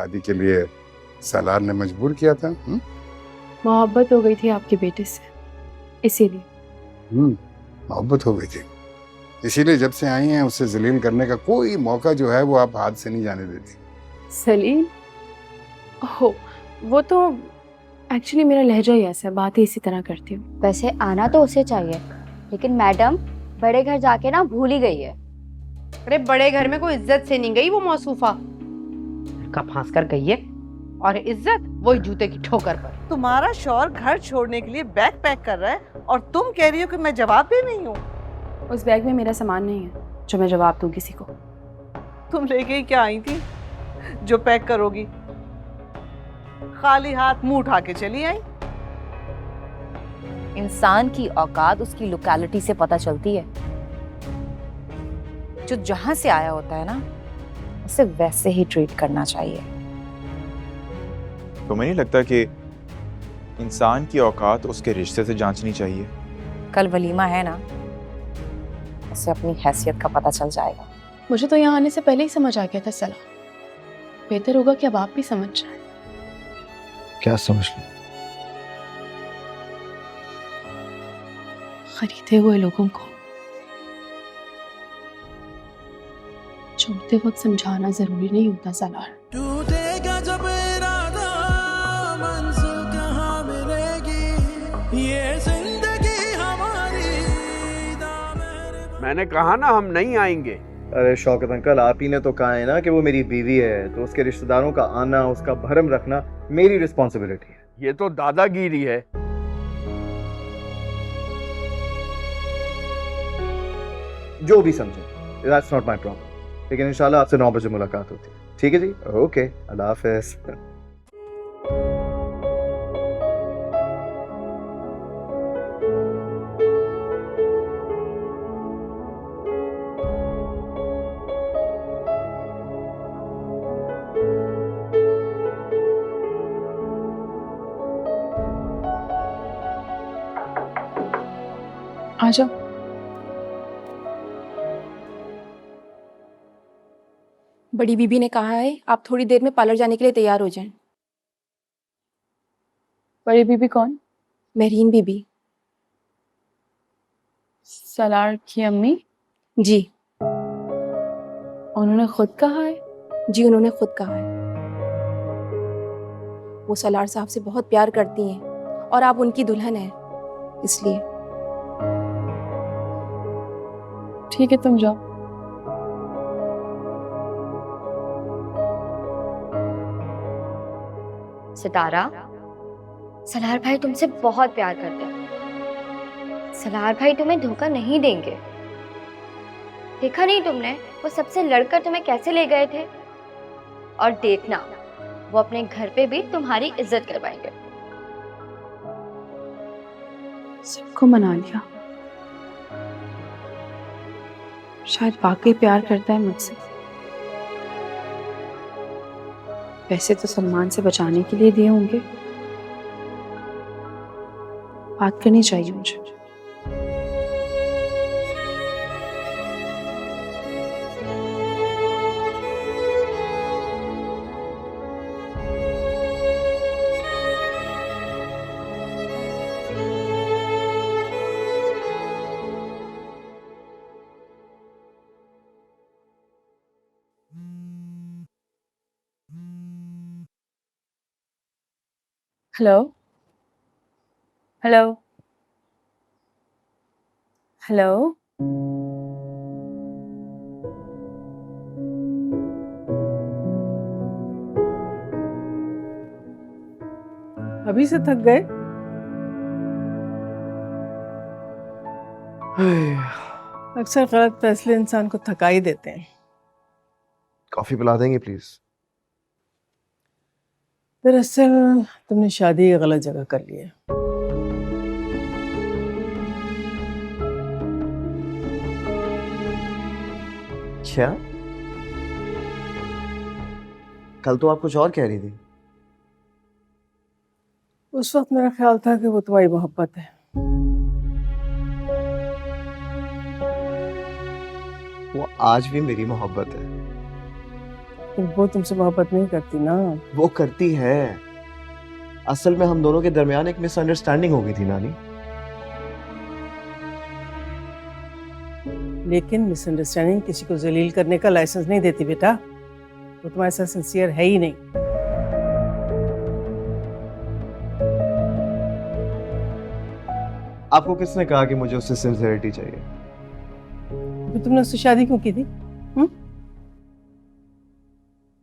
शादी के लिए सालार ने मजबूर किया था? मोहब्बत हो गई थी आपके बेटे से, इसीलिए। मोहब्बत हो गई थी, इसीलिए जब से आई हैं उसे जलील करने का कोई मौका जो है वो आप हाथ से नहीं जाने देती। सलील? हो, वो तो एक्चुअली मेरा लहजा ही ऐसा है, बात ही इसी तरह करती हूँ। वैसे आना तो उसे चाहिए, लेकिन मैडम बड़े घर जाके ना भूल ही गई है। अरे बड़े घर में कोई इज्जत से नहीं गई वो मौसूफा, लड़का फांस कर गई है और इज्जत वही जूते की ठोकर पर। तुम्हारा शौहर घर छोड़ने के लिए बैग पैक कर रहा है और तुम कह रही हो कि मैं जवाब भी नहीं हूँ। उस बैग में मेरा सामान नहीं है जो मैं जवाब दूँ किसी को। तुम लेके ही क्या आई थी जो पैक करोगी? खाली हाथ मुंह उठा के चली आई। इंसान की औकात उसकी लोकेलिटी से पता चलती है। जो जहां से आया होता है ना, उसे वैसे ही ट्रीट करना चाहिए। तुम्हें नहीं लगता कि इंसान की औकात उसके रिश्ते से जांचनी चाहिए? कल वलीमा है ना, उसे अपनी हैसियत का पता चल जाएगा। मुझे तो यहाँ आने से पहले ही समझ आ गया था सलाह। बेहतर होगा कि अब आप भी समझ जाएं। क्या समझ लो? खरीदे हुए लोगों को छोड़ते वक्त समझाना जरूरी नहीं होता सलार। टूटेगा जब इरादा, मंजिल कहाँ मिलेगी, ये जिंदगी हमारी। मैंने कहा ना हम नहीं आएंगे। अरे शौकत अंकल, आप ही ने तो कहा है ना कि वो मेरी बीवी है, तो उसके रिश्तेदारों का आना, उसका भरम रखना मेरी रिस्पॉन्सिबिलिटी है। ये तो दादागिरी है। जो भी समझे, दैट्स नॉट माय प्रॉब्लम। लेकिन इंशाल्लाह आपसे 9 बजे मुलाकात होती है। ठीक है जी, ओके, अल्लाह हाफिज। आ जाओ। बड़ी बीबी ने कहा है आप थोड़ी देर में पार्लर जाने के लिए तैयार हो जाएं। बड़ी बीबी कौन? महरीन बीबी। सलार की अम्मी? जी। उन्होंने खुद कहा है? जी, उन्होंने खुद कहा है। वो सलार साहब से बहुत प्यार करती हैं और आप उनकी दुल्हन हैं, इसलिए। ठीक है, तुम जाओ। सितारा, सलार भाई तुमसे बहुत प्यार करते हैं। सलार भाई तुम्हें धोखा नहीं देंगे। देखा नहीं तुमने वो सबसे लड़कर तुम्हें कैसे ले गए थे? और देखना वो अपने घर पे भी तुम्हारी इज्जत करवाएंगे। सबको मना लिया। शायद वाकई प्यार करता है मुझसे। पैसे तो सलमान से बचाने के लिए दिए होंगे। बात करनी चाहिए मुझे। Hello hello hello. अभी से थक गए? अक्सर गलत फैसले इंसान को थका ही देते हैं। कॉफी पिला देंगे प्लीज? दरअसल तुमने शादी गलत जगह कर ली है। क्या? कल तो आप कुछ और कह रही थी। उस वक्त मेरा ख्याल था कि वो तुम्हारी मोहब्बत है। वो आज भी मेरी मोहब्बत है। लेकिन वो तुमसे मोहब्बत नहीं करती ना। वो करती है। असल में हम दोनों के दरमियान एक मिसअंडरस्टैंडिंग हो गई थी नानी। लेकिन मिसअंडरस्टैंडिंग किसी को जलील करने का लाइसेंस नहीं देती बेटा। वो तुम्हारे साथ सिंसियर है ही नहीं। आपको किसने कहा कि मुझे उससे सिंसियरिटी चाहिए? तो तुमने उससे शादी क्यों की थी?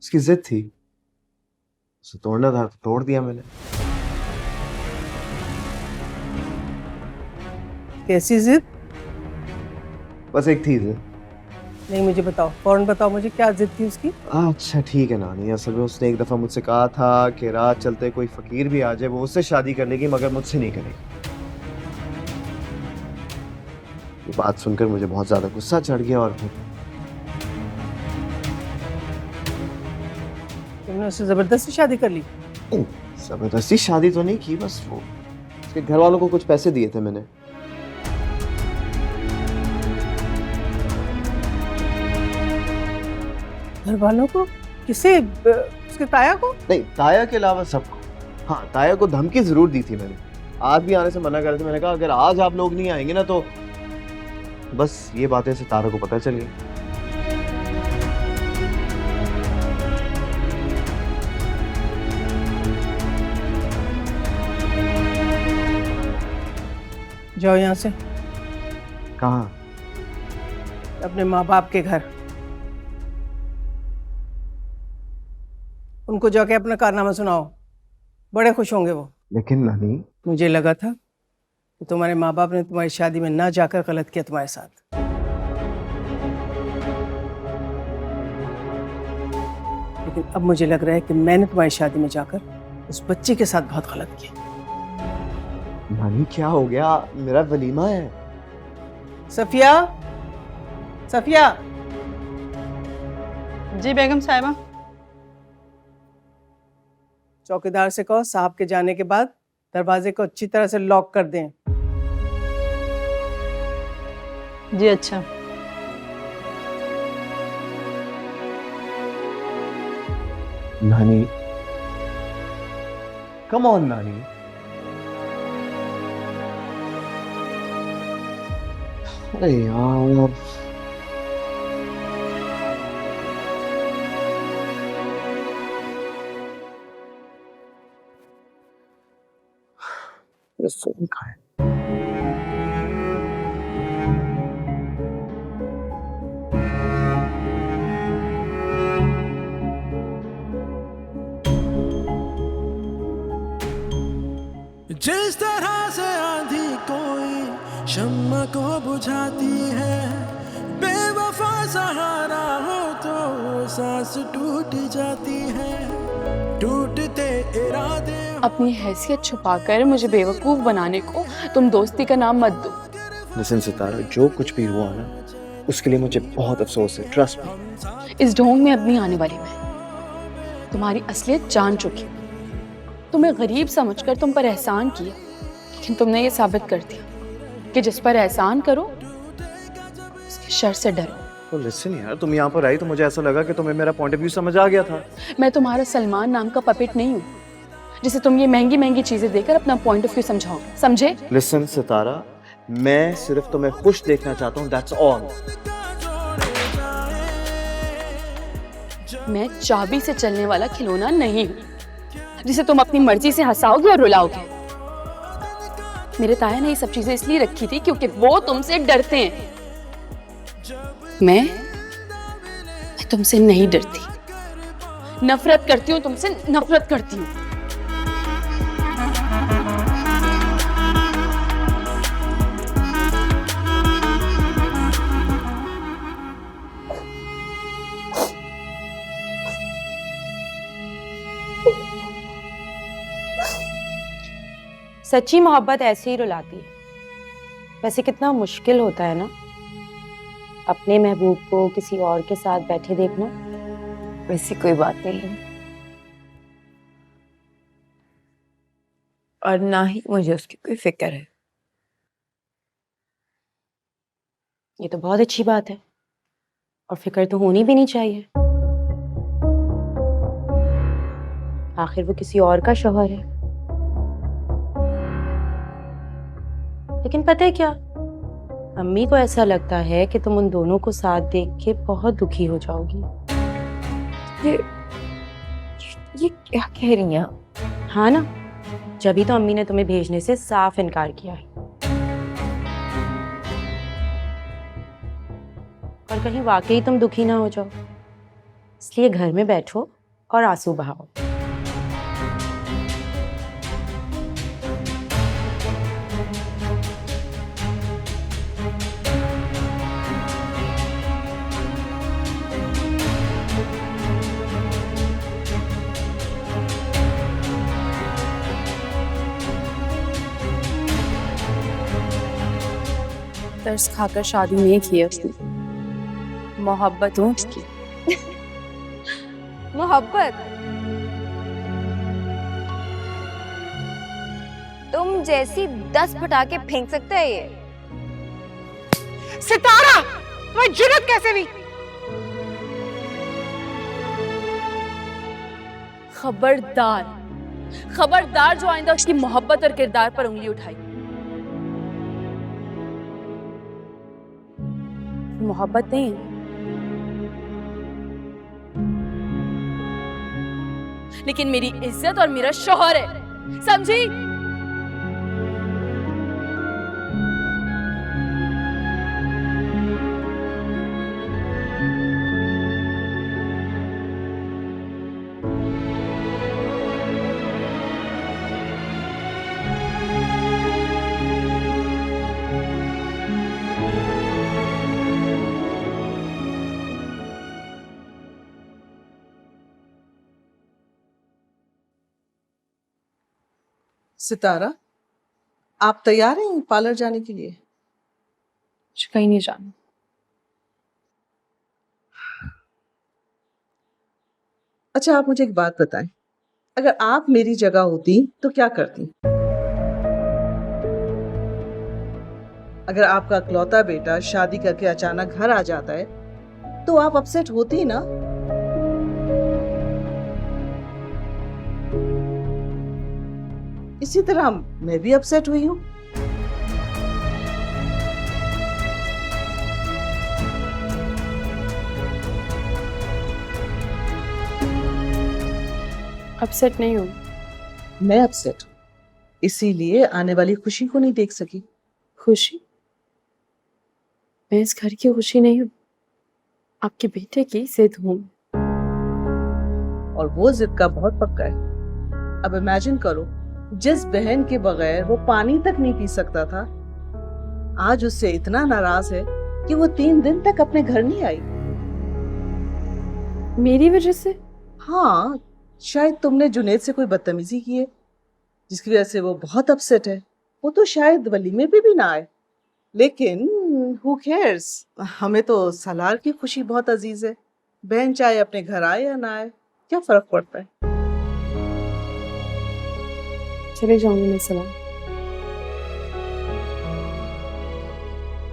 उसकी जिद थी, उसे तोड़ना था तो तोड़ दिया मैंने। कैसी जिद? बस एक थी जिद। नहीं, मुझे बताओ, फौरन बताओ मुझे, क्या जिद थी उसकी? अच्छा ठीक है नानी। असल में उसने एक दफा मुझसे कहा था कि रात चलते कोई फकीर भी आ जाए वो उससे शादी कर लेगी मगर मुझसे नहीं करेगी। ये बात सुनकर मुझे बहुत ज्यादा गुस्सा चढ़ गया और फिर तुमने उससे जबरदस्ती शादी कर ली? जबरदस्ती शादी तो नहीं की, बस वो उसके घर वालों को कुछ पैसे दिए थे मैंने। घर वालों को? किसे? उसके ताया को? नहीं, ताया के अलावा सबको। हाँ, ताया को धमकी जरूर दी थी मैंने। आज भी आने से मना कर रहे थे। मैंने कहा अगर आज आप लोग नहीं आएंगे ना तो बस ये बातें सितारा को पता चल गई। जाओ यहाँ से। कहाँ? अपने माँ बाप के घर। उनको जाके अपना कारनामा सुनाओ, बड़े खुश होंगे वो। लेकिन नानी, मुझे लगा था कि तुम्हारे माँ बाप ने तुम्हारी शादी में ना जाकर गलत किया तुम्हारे साथ। लेकिन अब मुझे लग रहा है कि मैंने तुम्हारी शादी में जाकर उस बच्चे के साथ बहुत गलत किया। नानी क्या हो गया? मेरा वलीमा है। सफिया, सफिया। जी बेगम साहिबा। चौकीदार से कहो साहब के जाने के बाद दरवाजे को अच्छी तरह से लॉक कर दें। जी अच्छा। नानी, कम ऑन नानी। अरे यार, ये फोन कहाँ है? जिस तरह से आंधी कोई शम्मा को बुझाती है, बेवफा सहारा हो तो सांस टूट जाती है, टूटते इरादे। अपनी हैसियत छुपाकर मुझे बेवकूफ बनाने को तुम दोस्ती का नाम मत दो। लिसन सितारा, जो कुछ भी हुआ ना उसके लिए मुझे बहुत अफसोस है, ट्रस्ट मी। इस ढोंग में अब नहीं आने वाली मैं। तुम्हारी असलियत जान चुकी। तुम्हें गरीब समझकर तुम पर एहसान किया, लेकिन तुमने ये साबित कर दिया कि जिस पर एहसान करो उसके शर से डरो। तो लिसन यार, तुम यहाँ पर आई तो मुझे ऐसा लगा कि तुम्हें मेरा पॉइंट ऑफ व्यू समझ आ गया था। मैं तुम्हारा सलमान नाम का पपेट नहीं हूँ जिसे तुम ये महंगी महंगी चीजें देकर अपना पॉइंट ऑफ व्यू समझाओ, समझे? लिसन सितारा, मैं सिर्फ तुम्हें खुश देखना चाहता हूँ, दैट्स ऑल। मैं चाबी से चलने वाला खिलौना नहीं हूँ जिसे तुम अपनी मर्जी से हंसाओगे और रुलाओगे। मेरे ताया ने ये सब चीजें इसलिए रखी थी क्योंकि वो तुमसे डरते हैं। मैं तुमसे नहीं डरती, नफरत करती हूँ तुमसे, नफरत करती हूँ। सच्ची मोहब्बत ऐसे ही रुलाती है। वैसे कितना मुश्किल होता है ना अपने महबूब को किसी और के साथ बैठे देखना। वैसी कोई बात नहीं है, और ना ही मुझे उसकी कोई फिक्र है। ये तो बहुत अच्छी बात है, और फिक्र तो होनी भी नहीं चाहिए। आखिर वो किसी और का शौहर है। लेकिन पता है क्या, अम्मी को ऐसा लगता है कि तुम उन दोनों को साथ देख के बहुत दुखी हो जाओगी। ये क्या कह रही हैं? हाँ ना, जभी तो अम्मी ने तुम्हें भेजने से साफ इनकार किया है। और कहीं वाकई तुम दुखी ना हो जाओ, इसलिए घर में बैठो और आंसू बहाओ। तरस खाकर शादी नहीं की है उसने, मोहब्बतों की। मोहब्बत? तुम जैसी 10 पटाखे फेंक सकता है ये। सितारा, तुम्हें जुर्रत कैसे हुई? खबरदार, खबरदार जो आइंदा उसकी मोहब्बत और किरदार पर उंगली उठाई। मोहब्बत नहीं है, लेकिन मेरी इज्जत और मेरा शौहर है, समझी? सितारा, आप तैयार हैं पार्लर जाने के लिए? कहीं नहीं जाना। अच्छा, आप मुझे एक बात बताएं, अगर आप मेरी जगह होती तो क्या करती? अगर आपका इकलौता बेटा शादी करके अचानक घर आ जाता है तो आप अपसेट होती ना? इसी तरह मैं भी अपसेट हुई हूँ। अपसेट नहीं हूँ। मैं अपसेट हूँ, इसीलिए आने वाली खुशी को नहीं देख सकी। खुशी? मैं इस घर की खुशी नहीं हूँ, आपके बेटे की जिद हूँ। और वो जिद का बहुत पक्का है। अब इमेजिन करो, जिस बहन के बगैर वो पानी तक नहीं पी सकता था, आज उससे इतना नाराज है कि वो 3 दिन तक अपने घर नहीं आई। मेरी वजह से? हाँ, शायद तुमने जुनैद से कोई बदतमीजी की है, जिसकी वजह से वो बहुत अपसेट है। वो तो शायद वलीमे पे भी ना आए, लेकिन हु केयर्स, हमें तो सलार की खुशी बहुत अजीज है। बहन चाहे अपने घर आए या ना आए, क्या फर्क पड़ता है। चले जाऊंगी मैं सलाम।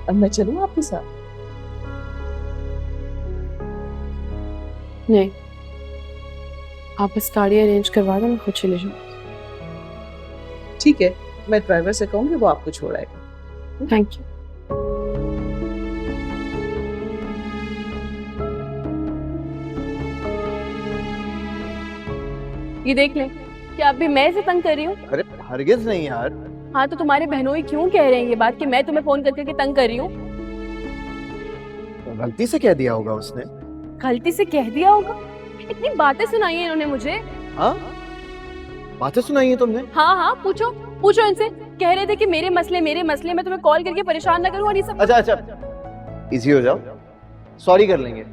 अब मैं चलूं आपके साथ? नहीं, आप बस गाड़ी अरेंज करवा दो, मैं खुद चले जाऊँ। ठीक है, मैं ड्राइवर से कहूंगी, वो आपको छोड़ आएगा। Thank you. ये देख ले, क्या आप भी मैं इसे तंग कर रही हूँ? अरे हरगिज नहीं यार। हाँ तो तुम्हारे बहनोई क्यों कह रहे हैं ये बात कि मैं तुम्हें फोन करके तंग कर रही हूँ? गलती से कह दिया होगा उसने। गलती से कह दिया होगा? इतनी बातें सुनाई है इन्होंने मुझे। हाँ, बातें सुनाई है तुमने? हाँ हाँ, पूछो पूछो इनसे। कह रहे थे कि मेरे मसले मैं तुम्हें कॉल करके परेशान ना करूँ और ये सब। अच्छा अच्छा, इजी हो जाओ, सॉरी कर लेंगे।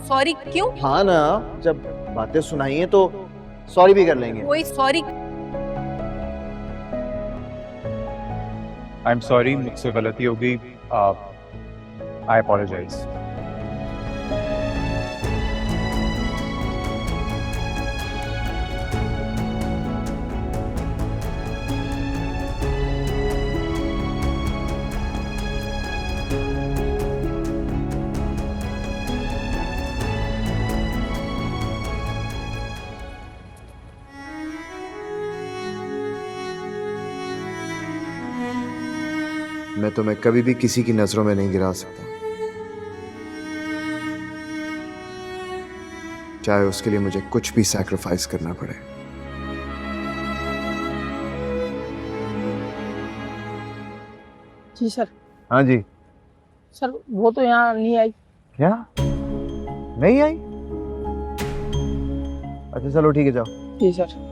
सॉरी क्यों? हाँ ना, जब बातें सुनाई हैं तो सॉरी भी कर लेंगे। कोई सॉरी? आई एम सॉरी, मुझसे गलती हो गई। आई अपोलोजाइज। मैं तुम्हें कभी भी किसी की नजरों में नहीं गिरा सकता, चाहे उसके लिए मुझे कुछ भी सैक्रिफाइस करना पड़े। जी सर। हाँ जी। सर वो तो यहाँ नहीं आई। क्या नहीं आई? अच्छा चलो ठीक है, जाओ। जी सर।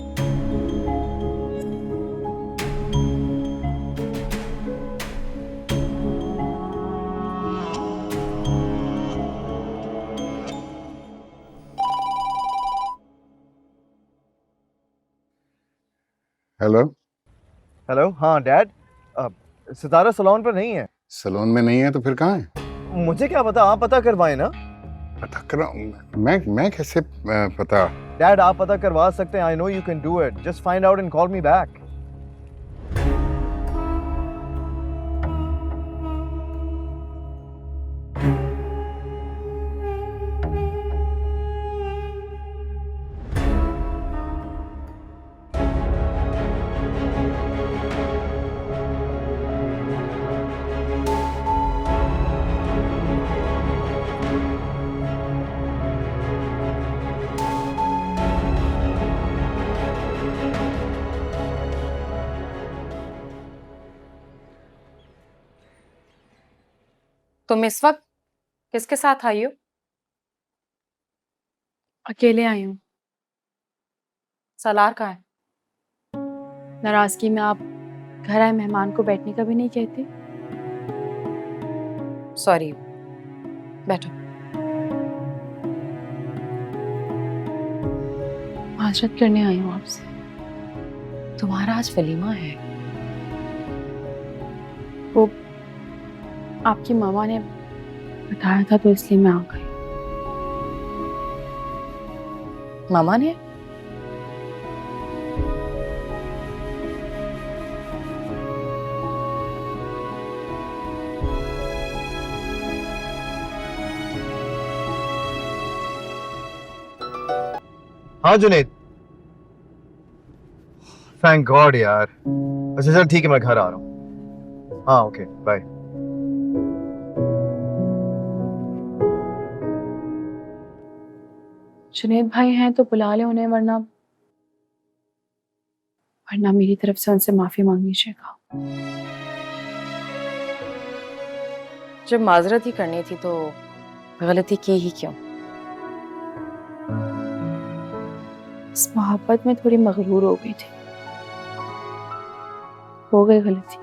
हेलो। हेलो, हाँ डैड, सितारा सलोन पर नहीं है। सलोन में नहीं है तो फिर कहाँ है? मुझे क्या पता, आप पता करवाएं ना। पता करा? मैं कैसे पता? डैड आप पता करवा सकते हैं। I know you can do it, just find out and call me back. तुम इस वक्त किसके साथ आई हो? अकेले आई हूँ। सलार कहाँ है? नाराजगी में आप घर आए मेहमान को बैठने का भी नहीं कहते। सॉरी, बैठो। माजरत करने आई हूँ आपसे। तुम्हारा आज वलीमा है। वो आपकी मामा ने बताया था तो इसलिए मैं आ गई। मामा ने? हाँ जुनेद, थैंक गॉड यार। अच्छा चल ठीक है, मैं घर आ रहा हूँ। हाँ ओके बाय। जुनेद भाई हैं तो बुला ले उन्हें, वरना मेरी तरफ से उनसे माफी मांग लीजिएगा। जब माजरत ही करनी थी तो गलती की ही क्यों? इस मोहब्बत में थोड़ी मगरूर हो गई थी, हो गई गलती।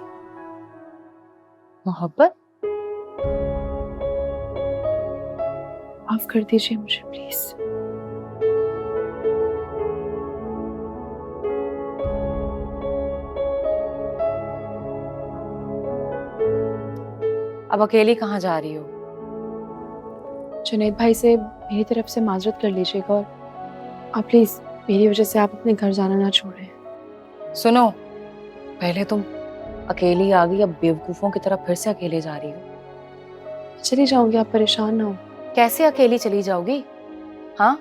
मोहब्बत? माफ कर दीजिए मुझे प्लीज। अब अकेली कहाँ जा रही हो? जुनेद भाई से मेरी तरफ से माजरत कर लीजिएगा और आप प्लीज मेरी वजह से आप अपने घर जाना ना छोड़ें। सुनो, पहले तुम अकेली आ गई, अब बेवकूफों की तरह फिर से अकेले जा रही हो। चली जाऊंगी, आप परेशान ना हो। कैसे अकेली चली जाओगी? हाँ,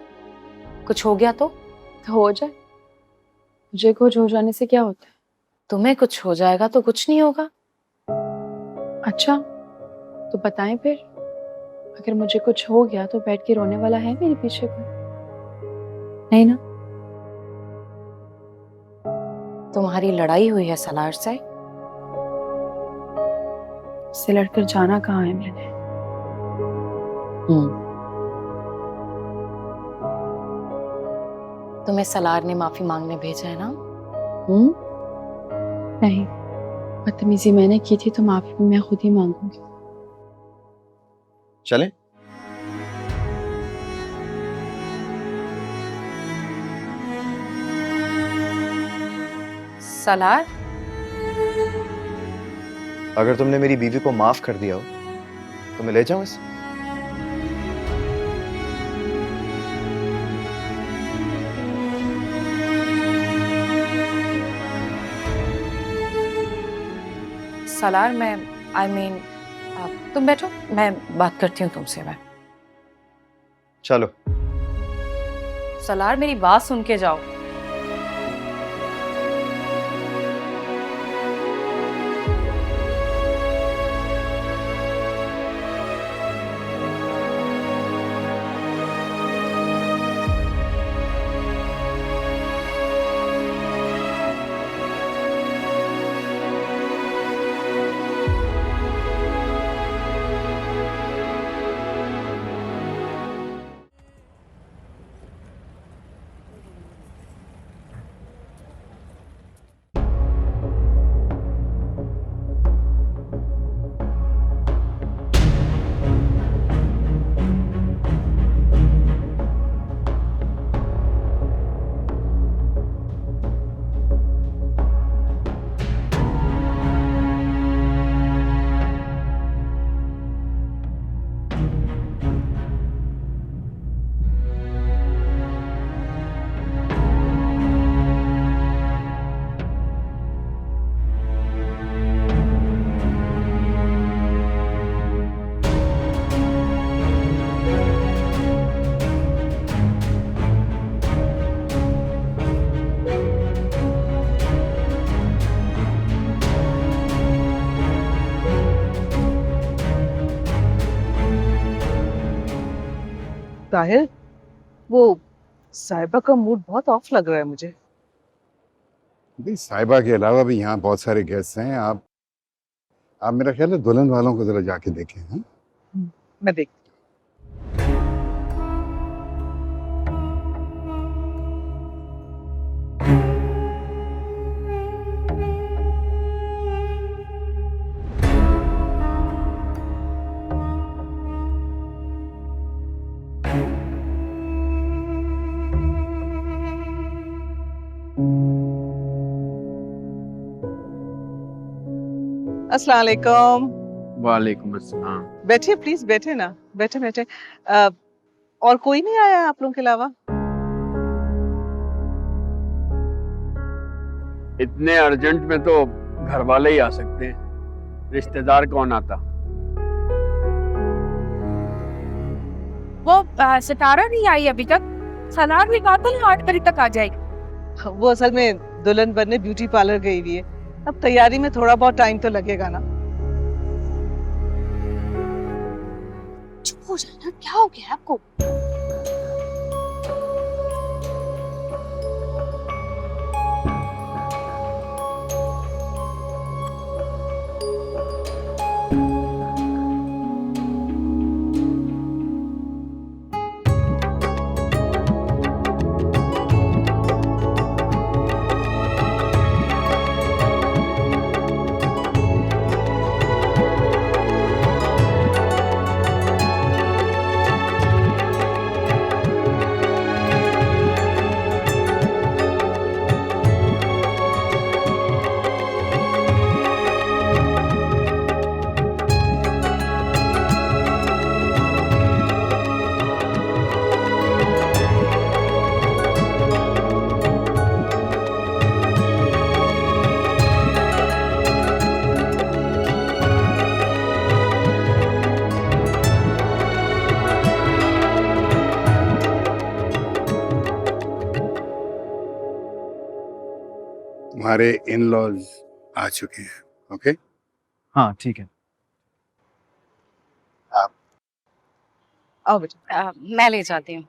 कुछ हो गया तो हो जाए, मुझे कुछ हो जाने से क्या होता है? तुम्हें कुछ हो जाएगा तो कुछ नहीं होगा। अच्छा तो बताएं फिर, अगर मुझे कुछ हो गया तो बैठ के रोने वाला है मेरे पीछे कोई? नहीं ना? तुम्हारी लड़ाई हुई है सलार से? उससे लड़कर जाना कहाँ है मैंने? तुम्हें सलार ने माफी मांगने भेजा है ना? नहीं, बदतमीजी मैंने की थी तो माफी भी मैं खुद ही मांगूंगी। चलें? सलार, अगर तुमने मेरी बीवी को माफ कर दिया हो तो मैं ले जाऊं इसे? सलार मैं तुम बैठो, मैं बात करती हूँ तुमसे। मैं चलो। सलार मेरी बात सुन के जाओ। ताहिर, वो साहिबा का मूड बहुत ऑफ लग रहा है मुझे। भाई साहिबा के अलावा भी यहाँ बहुत सारे गेस्ट हैं। आप मेरा ख्याल है दुल्हन वालों को जरा जाके देखें। हाँ, मैं देख। अस्सलाम वालेकुम। वालेकुम अस्सलाम। बैठिए प्लीज, बैठे ना, बैठे बैठे। और कोई नहीं आया आप लोगों के अलावा? इतने अर्जेंट में तो घर वाले ही आ सकते हैं, रिश्तेदार कौन आता। वो सितारा नहीं आई अभी तक। सलार भी कहा था ना 8 बजे तक आ जाएगी। वो असल में दुल्हन बनने ब्यूटी पार्लर गई हुई है। अब तैयारी में थोड़ा बहुत टाइम तो लगेगा ना। चुप हो जाना, क्या हो गया आपको? तुम्हारे इन लॉज आ चुके हैं। ओके, हाँ ठीक है। आओ बेटा। मैं ले जाती हूँ।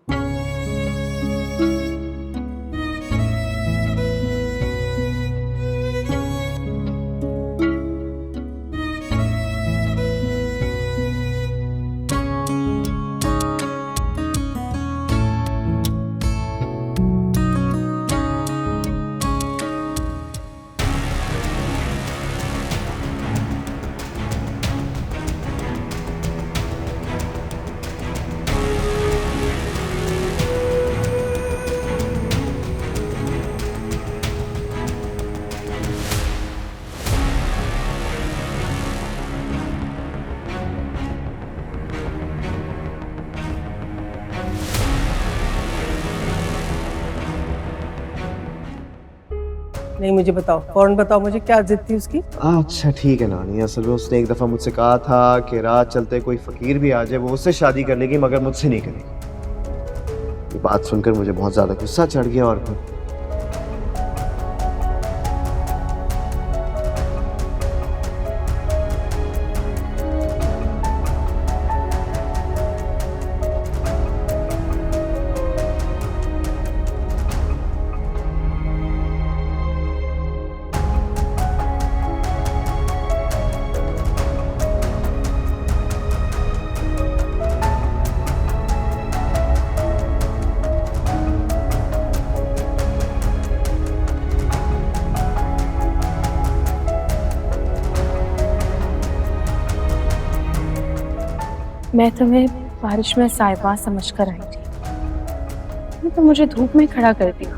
नहीं मुझे बताओ, फौरन बताओ मुझे, क्या जिद थी उसकी? अच्छा ठीक है नानी, असल में उसने एक दफ़ा मुझसे कहा था कि रात चलते कोई फ़कीर भी आ जाए वो उससे शादी कर लेगी मगर मुझसे नहीं करेगी। ये बात सुनकर मुझे बहुत ज़्यादा गुस्सा चढ़ गया और फिर मैं तुम्हें बारिश में साहिबा समझ कर आई थी, तो मुझे धूप में खड़ा कर दिया।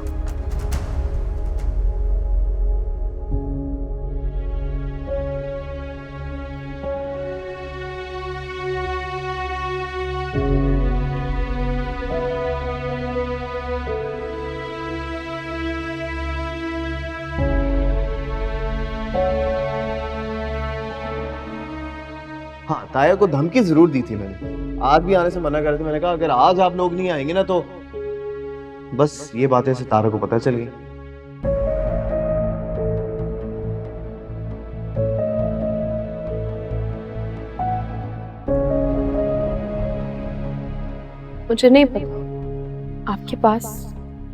हाँ, ताया को धमकी जरूर दी थी मैंने। आज भी आने से मना कर रहे थे। मैंने कहा अगर आज आप लोग नहीं आएंगे ना तो बस ये बातें सितारा को पता चल गई। मुझे नहीं पता आपके पास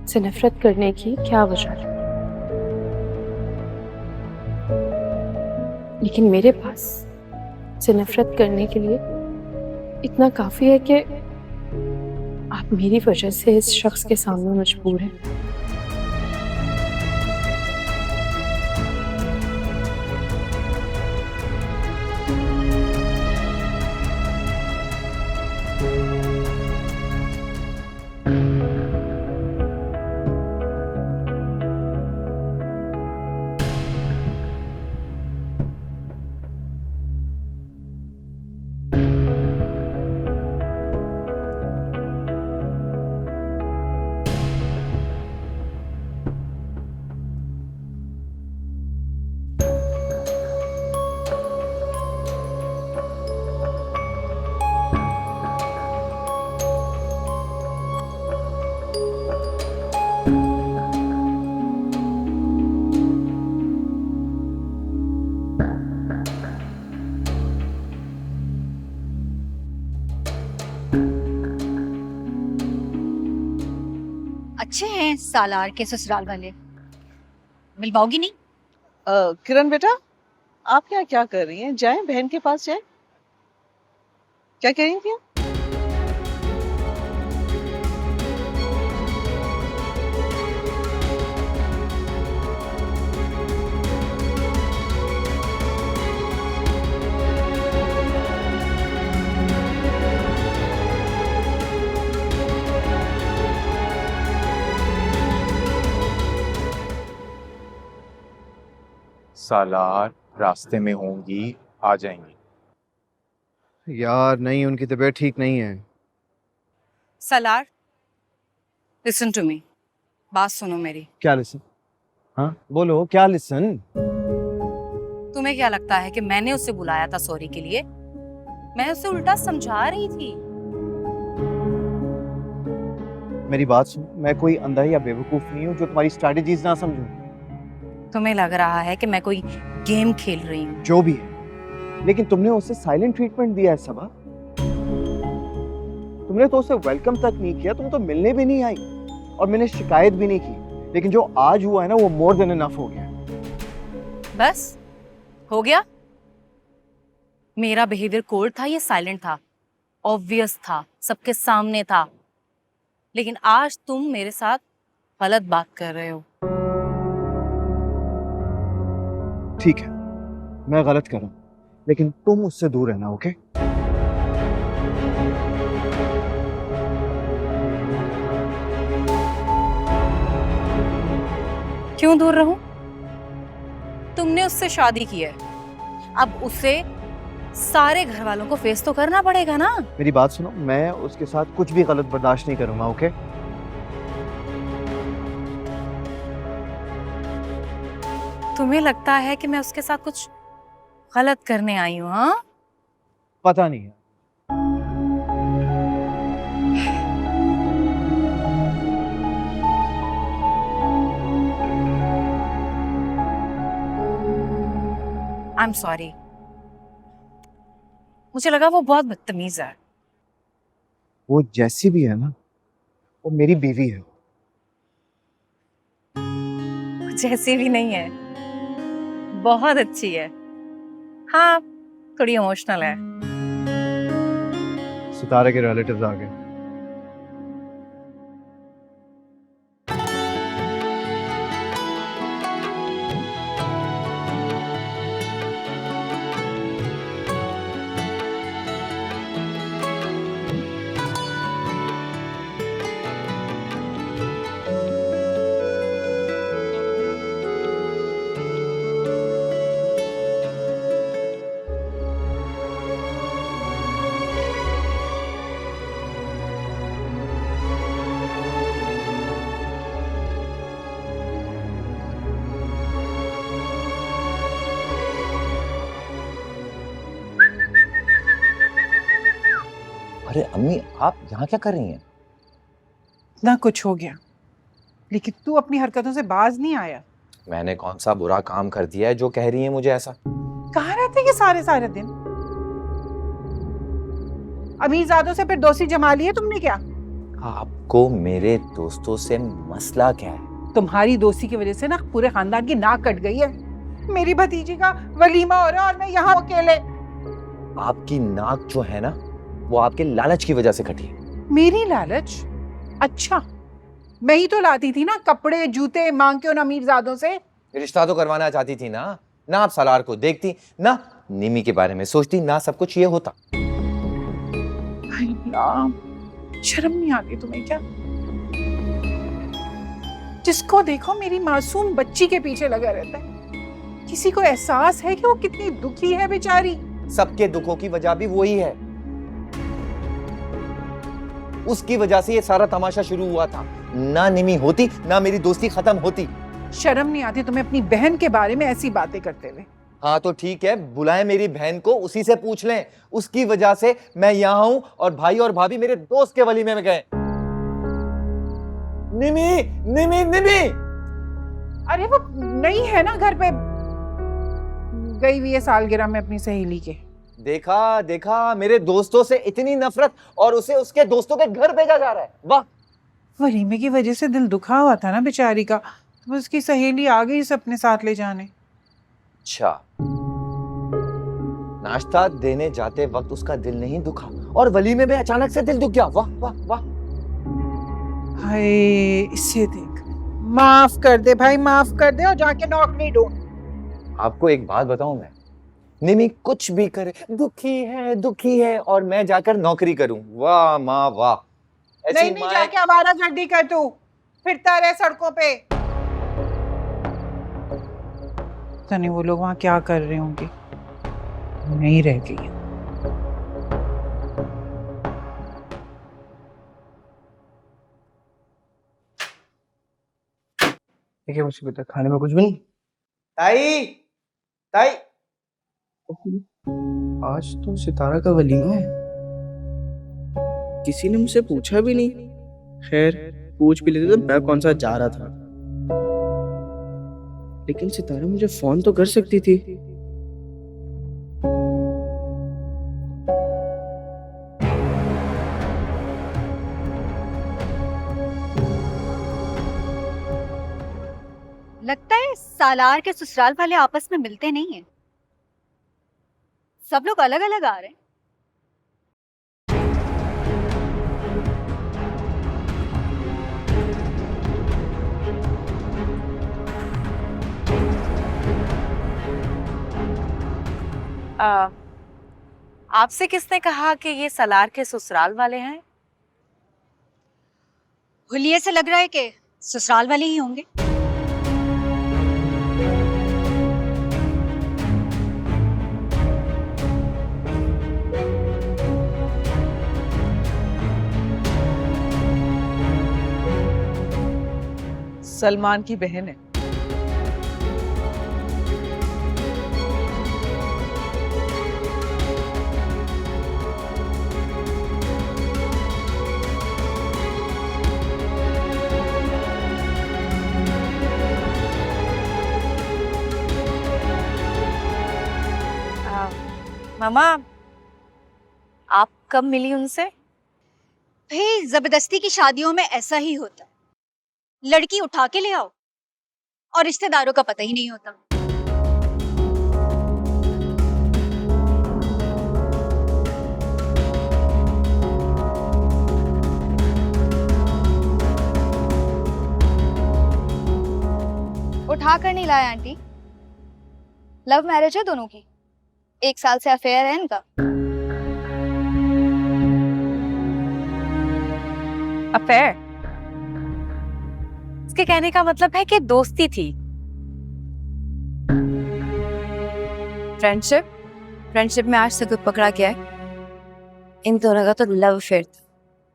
से नफरत करने की क्या वजह है, लेकिन मेरे पास से नफरत करने के लिए इतना काफी है कि आप मेरी वजह से इस शख्स के सामने मजबूर हैं। अच्छे हैं सालार के ससुराल वाले, मिलवाओगी नहीं? किरण बेटा, आप यहाँ क्या कर रही हैं? जाएं बहन के पास जाएं। क्या कह रही थी आप? सालार रास्ते में होंगी, आ जाएंगी। यार नहीं, उनकी तबीयत ठीक नहीं है। सलार, लिसन टू मी, बात सुनो मेरी। क्या लिसन? हाँ बोलो, क्या लिसन? तुम्हें क्या लगता है कि मैंने उसे बुलाया था सॉरी के लिए? मैं उसे उल्टा समझा रही थी। मेरी बात सुनो, मैं कोई अंधा या बेवकूफ नहीं हूँ जो तुम्हारी स्ट्रैटेजीज ना समझूं। तुम्हें लग रहा है कि मैं कोई गेम खेल रही हूँ। जो भी है, लेकिन तुमने उसे साइलेंट ट्रीटमेंट दिया है सबा। तुमने तो उसे वेलकम तक नहीं किया, तुम तो मिलने भी नहीं आई और मैंने शिकायत भी नहीं की। लेकिन जो आज हुआ है ना, वो मोर देन इनफ हो गया। बस हो गया? मेरा बिहेवियर कोल्ड था, ये साइलेंट था, ऑब्वियस था, सबके सामने था। लेकिन आज तुम मेरे साथ गलत बात कर रहे हो। ठीक है, मैं गलत कर रहा हूं, लेकिन तुम उससे दूर रहना, ओके? क्यों दूर रहूं? तुमने उससे शादी की है, अब उसे सारे घर वालों को फेस तो करना पड़ेगा ना। मेरी बात सुनो, मैं उसके साथ कुछ भी गलत बर्दाश्त नहीं करूंगा, ओके? तुम्हें लगता है कि मैं उसके साथ कुछ गलत करने आई हूँ? हाँ, पता नहीं है। आई एम सॉरी, मुझे लगा वो बहुत बदतमीज है। वो जैसी भी है ना, वो मेरी बीवी है। जैसी भी नहीं है, बहुत अच्छी है। हाँ, थोड़ी इमोशनल है। सितारे के रिलेटिव्स आ गए। अरे अम्मी, आप यहाँ क्या कर रही हैं? ना कुछ हो गया, लेकिन तू अपनी हरकतों से बाज नहीं आया। मैंने कौन सा बुरा काम कर दिया है जो कह रही हैं मुझे ऐसा? कहाँ रहते ये सारे सारे दिन? अमीरजादों से फिर दोस्ती जमा ली है तुमने क्या? आपको मेरे दोस्तों से मसला क्या है? तुम्हारी दोस्ती की वजह से ना पूरे खानदान की नाक कट गई है। मेरी भतीजी का वलीमा हो रहा है और मैं यहाँ अकेले। आपकी नाक जो है ना वो आपके लालच की वजह से कटी है। मेरी लालच? अच्छा, मैं ही तो लाती थी ना कपड़े जूते मांग के उन अमीरजादों से। रिश्ता तो करवाना चाहती थी ना आप सालार को देखती ना, निमी के बारे में सोचती ना, सब कुछ ये होता। शर्म नहीं आती तुम्हें क्या? जिसको देखो मेरी मासूम बच्ची के पीछे लगा रहता है। किसी को एहसास है कि वो कितनी दुखी है बेचारी? सबके दुखों की वजह भी वही है। उसकी वजह से ये सारा तमाशा शुरू हुआ था। ना निमी होती ना मेरी दोस्ती खत्म होती। शर्म नहीं आती तुम्हें अपनी बहन के बारे में ऐसी बातें करते हुए? हाँ तो ठीक है, बुलाएं मेरी बहन को, उसी से पूछ लें। उसकी वजह से मैं यहाँ हूं और भाई और भाभी मेरे दोस्त के वलीमे में गए। निमी निमी निमी! अरे वो नहीं है ना घर पे, गई हुई है सालगिरह में अपनी सहेली के। देखा देखा, मेरे दोस्तों से इतनी नफरत और उसे उसके दोस्तों के घर भेजा जा रहा है। वाह! वलीमे की वजह से दिल दुखा हुआ था ना बेचारी का, तो उसकी सहेली आ गई इसे अपने साथ ले जाने। अच्छा, नाश्ता देने जाते वक्त उसका दिल नहीं दुखा और वलीमे में अचानक से दिल दुख गया। वाह वाह वाह! हाय, इसे देख। माफ कर दे भाई, माफ कर दे और जाके नौकरी ढूंढ। आपको एक बात बताऊं मैं, निमी कुछ भी करे, दुखी है और मैं जाकर नौकरी करूं। वाह माँ वाह! नहीं नहीं, जाके आवारा गर्दी कर तू, फिरता रहे सड़कों पे। पता नहीं वो लोग वहां क्या कर रहे होंगे। नहीं रह गई। देखिए मुझे बेटा, खाने में कुछ भी नहीं। ताई ताई, आज तो सितारा का वलीमा है, किसी ने मुझसे पूछा भी नहीं। खैर, पूछ भी लेते तो मैं कौन सा जा रहा था, लेकिन सितारा मुझे फोन तो कर सकती थी। लगता है सालार के ससुराल वाले आपस में मिलते नहीं हैं। सब लोग अलग अलग आ रहे हैं। आपसे किसने कहा कि ये सलार के ससुराल वाले हैं? हुलिये से लग रहा है कि ससुराल वाले ही होंगे। सलमान की बहन है। मामा, आप कब मिली उनसे? भाई, जबरदस्ती की शादियों में ऐसा ही होता है। लड़की उठा के ले आओ और रिश्तेदारों का पता ही नहीं होता। उठा कर नहीं लाया आंटी, लव मैरिज है दोनों की, 1 साल से अफेयर है इनका। अफेयर? इसके कहने का मतलब है कि दोस्ती थी। फ्रेंडशिप में आज तक पकड़ा क्या है? इन दोनों का तो लव अफेयर था,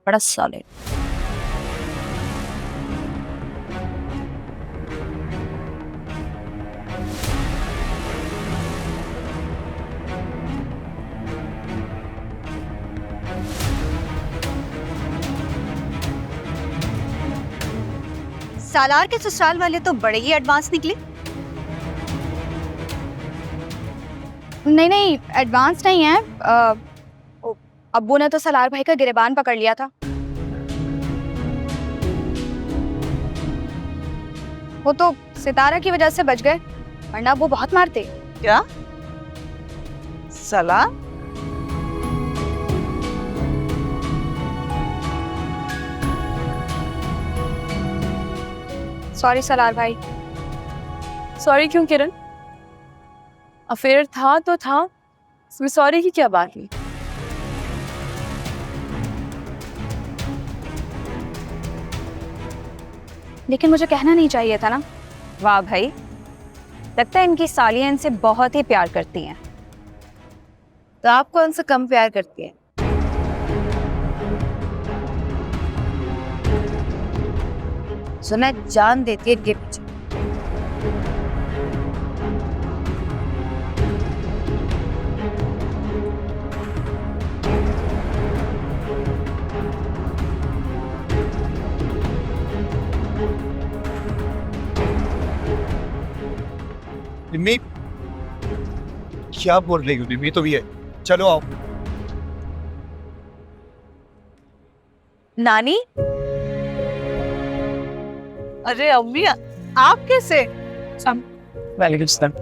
बड़ा सॉलिड। सालार के ससुराल वाले तो बड़े ही एडवांस निकले। नहीं, एडवांस नहीं है। अब्बू ने तो सलार भाई का गिरेबान पकड़ लिया था। वो तो सितारा की वजह से बच गए, वरना वो बहुत मारते। क्या? सलार? सॉरी सलार भाई। सॉरी क्यों किरण? अफेयर था तो था, इसमें सॉरी की क्या बात हुई? लेकिन मुझे कहना नहीं चाहिए था ना। वाह भाई, लगता है इनकी सालियां इनसे बहुत ही प्यार करती हैं। तो आप कौन सा कम प्यार करती है? सुना है जान देती है इनके पीछे। निम्मी, क्या बोल रही हो निम्मी? तो भी है, चलो आओ। नानी, अरे अम्मी, आप कैसे? वालेकुम सलाम।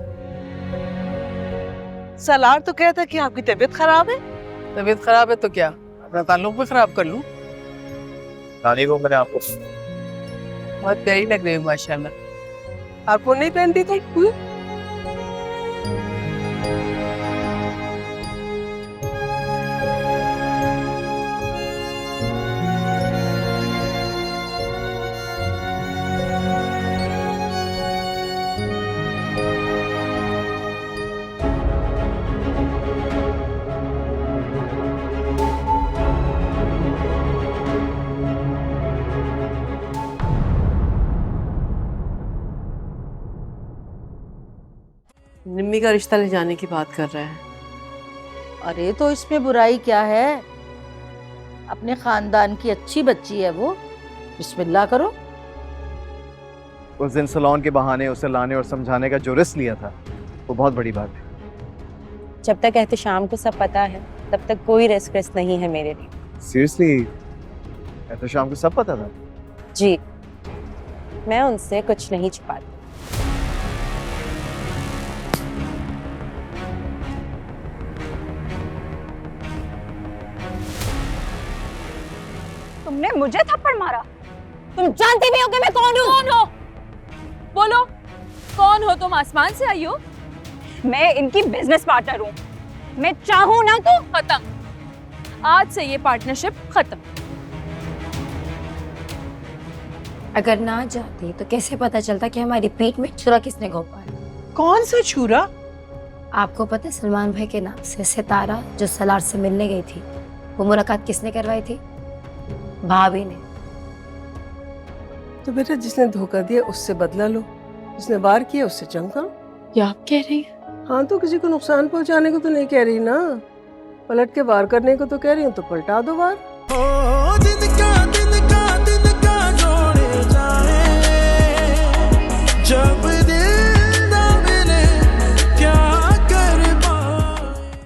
सलार तो कहता कि आपकी तबीयत खराब है। तबीयत खराब है तो क्या, अपना ताल्लुक भी खराब कर लूं? नानी को मैंने आपको बहुत प्यारी लग रही है माशाल्लाह। आपको नहीं पहनती तुम? निम्मी का रिश्ता ले जाने की बात कर रहे हैं। अरे तो इसमें बुराई क्या है? अपने खानदान की अच्छी बच्ची है वो, बिस्मिल्लाह करो। उस दिन सलोन के बहाने उसे लाने और समझाने का जो रिस्क लिया था वो बहुत बड़ी बात है। जब तक एहतशाम को सब पता है तब तक कोई रिस्क नहीं है मेरे लिए। सीरियसली? एहतशाम को सब पता था? जी, मैं उनसे कुछ नहीं छिपाती। तुमने मुझे थप्पड़ मारा? तुम जानती भी हो कि मैं कौन हूँ? कौन हो? बोलो, कौन हो तुम? आसमान से आई हो? मैं इनकी बिजनेस पार्टनर हूँ। मैं चाहूँ ना तो खत्म। आज से ये पार्टनरशिप खत्म। अगर ना जाती तो कैसे पता चलता कि हमारी पीठ में छुरा किसने घोंपा है? कौन सा छुरा? आपको पता है सलमान भाई के नाम से सितारा जो सलार से मिलने गई थी, वो मुलाकात किसने करवाई थी? भाभी ने। तो बेटा जिसने धोखा दिया उससे बदला लो, जिसने वार किया उससे जंग करो। क्या आप कह रही हैं? हाँ, तो किसी को नुकसान पहुंचाने को तो नहीं कह रही ना, पलट के वार करने को तो कह रही हूँ, तो पलटा दो वार।